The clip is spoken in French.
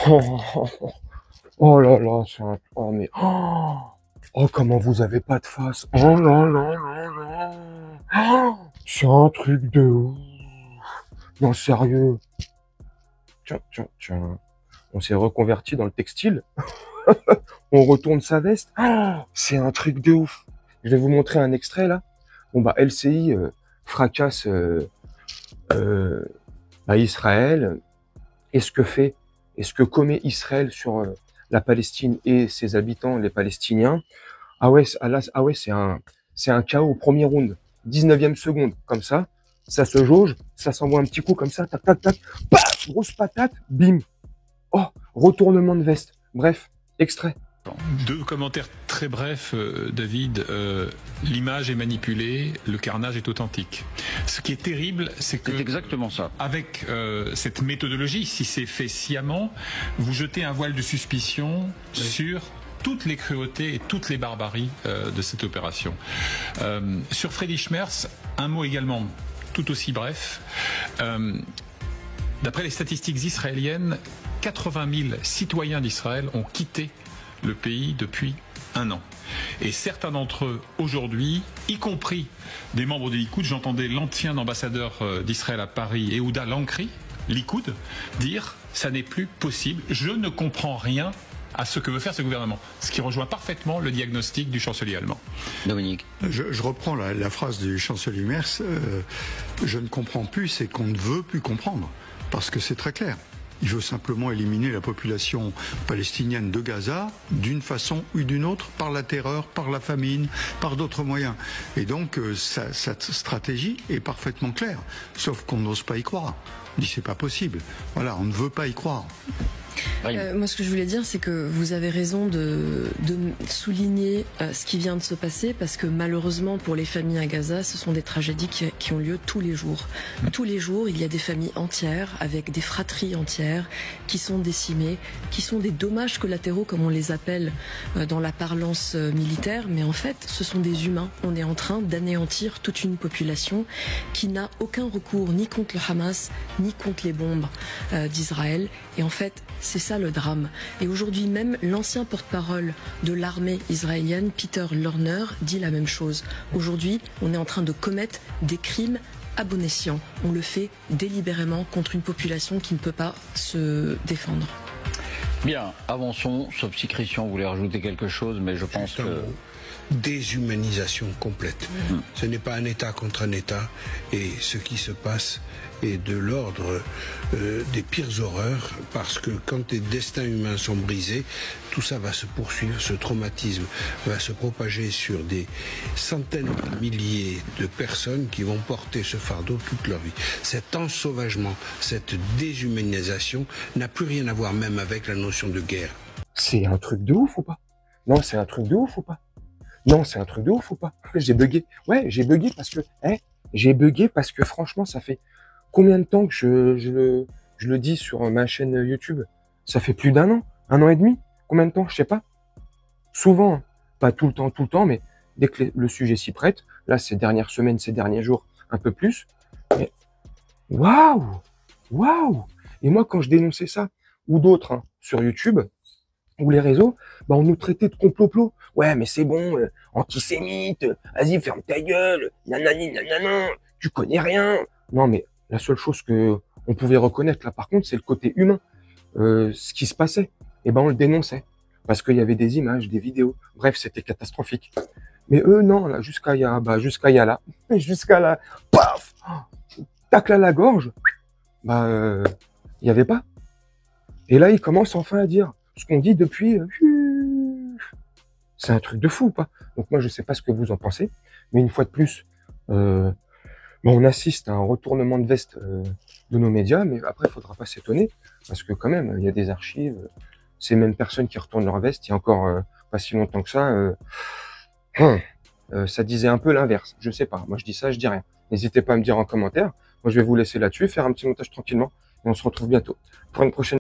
Oh, oh, oh, oh là là, c'est un... Oh mais... Oh, oh, comment vous avez pas de face. Oh là là là là. Oh, c'est un truc de ouf. Non, sérieux. Tiens, tiens, tiens. On s'est reconverti dans le textile. On retourne sa veste. Oh, c'est un truc de ouf. Je vais vous montrer un extrait là. Bon bah LCI fracasse Israël. Est-ce que commet Israël sur la Palestine et ses habitants, les Palestiniens? Ah ouais, ah ouais, c'est un chaos au premier round. 19e seconde, comme ça se jauge, ça s'envoie un petit coup comme ça, tac, tac, tac, paf, grosse patate, bim. Oh, retournement de veste. Bref, extrait. Deux commentaires très brefs, David. L'image est manipulée, le carnage est authentique. Ce qui est terrible, c'est que... C'est exactement ça. Avec cette méthodologie, si c'est fait sciemment, vous jetez un voile de suspicion sur toutes les cruautés et toutes les barbaries de cette opération. Sur Freddy Schmerz, un mot également tout aussi bref. D'après les statistiques israéliennes, 80 000 citoyens d'Israël ont quitté le pays depuis un an. Et certains d'entre eux, aujourd'hui, y compris des membres du Likoud, j'entendais l'ancien ambassadeur d'Israël à Paris, Yehuda Lankri, Likoud, dire « ça n'est plus possible, je ne comprends rien à ce que veut faire ce gouvernement ». Ce qui rejoint parfaitement le diagnostic du chancelier allemand. Dominique. Je reprends la phrase du chancelier Merz, je ne comprends plus, c'est qu'on ne veut plus comprendre, parce que c'est très clair. Il veut simplement éliminer la population palestinienne de Gaza d'une façon ou d'une autre, par la terreur, par la famine, par d'autres moyens. Et donc, sa stratégie est parfaitement claire, sauf qu'on n'ose pas y croire. On dit c'est pas possible. Voilà, on ne veut pas y croire. Moi, ce que je voulais dire, c'est que vous avez raison de souligner ce qui vient de se passer, parce que malheureusement, pour les familles à Gaza, ce sont des tragédies qui ont lieu tous les jours. Tous les jours, il y a des familles entières, avec des fratries entières, qui sont décimées, qui sont des dommages collatéraux, comme on les appelle dans la parlance militaire, mais en fait, ce sont des humains. On est en train d'anéantir toute une population qui n'a aucun recours ni contre le Hamas, ni contre les bombes d'Israël. Et en fait, c'est ça le drame. Et aujourd'hui même, l'ancien porte-parole de l'armée israélienne, Peter Lerner, dit la même chose. Aujourd'hui, on est en train de commettre des crimes à bon escient. On le fait délibérément contre une population qui ne peut pas se défendre. Bien, avançons, sauf si Christian voulait rajouter quelque chose, mais je pense que... Déshumanisation complète. Ce n'est pas un État contre un État, et ce qui se passe est de l'ordre des pires horreurs, parce que quand les destins humains sont brisés, tout ça va se poursuivre, ce traumatisme va se propager sur des centaines de milliers de personnes qui vont porter ce fardeau toute leur vie. Cet ensauvagement, cette déshumanisation n'a plus rien à voir même avec la notion de guerre. C'est un truc de ouf ou pas? Non, c'est un truc de ouf ou pas? Non, c'est un truc de ouf ou pas? J'ai bugué. Ouais, j'ai bugué parce que... j'ai bugué parce que franchement, ça fait combien de temps que je le dis sur ma chaîne YouTube? Ça fait plus d'un an et demi? Combien de temps? Je sais pas. Souvent, hein. Pas tout le temps, mais dès que le sujet s'y prête, là, ces dernières semaines, ces derniers jours, un peu plus. Mais waouh! Waouh! Et moi, quand je dénonçais ça, ou d'autres, hein, sur YouTube, ou les réseaux, bah on nous traitait de complot-plot. Ouais, mais c'est bon, antisémite, vas-y, ferme ta gueule, nanani, nanana, tu connais rien. Non, mais la seule chose que on pouvait reconnaître là, par contre, c'est le côté humain. Ce qui se passait, et ben on le dénonçait. Parce qu'il y avait des images, des vidéos. Bref, c'était catastrophique. Mais eux, non, là, jusqu'à là, paf, tacle à la gorge, il y avait pas. Et là, ils commencent enfin à dire ce qu'on dit depuis... c'est un truc de fou ou pas? Donc moi, je sais pas ce que vous en pensez, mais une fois de plus, on assiste à un retournement de veste de nos médias, mais après, il faudra pas s'étonner, parce que quand même, il y a des archives, ces mêmes personnes qui retournent leur veste, il y a encore pas si longtemps que ça, ça disait un peu l'inverse, je sais pas, moi je dis ça, je dis rien. N'hésitez pas à me dire en commentaire, moi je vais vous laisser là-dessus, faire un petit montage tranquillement, et on se retrouve bientôt pour une prochaine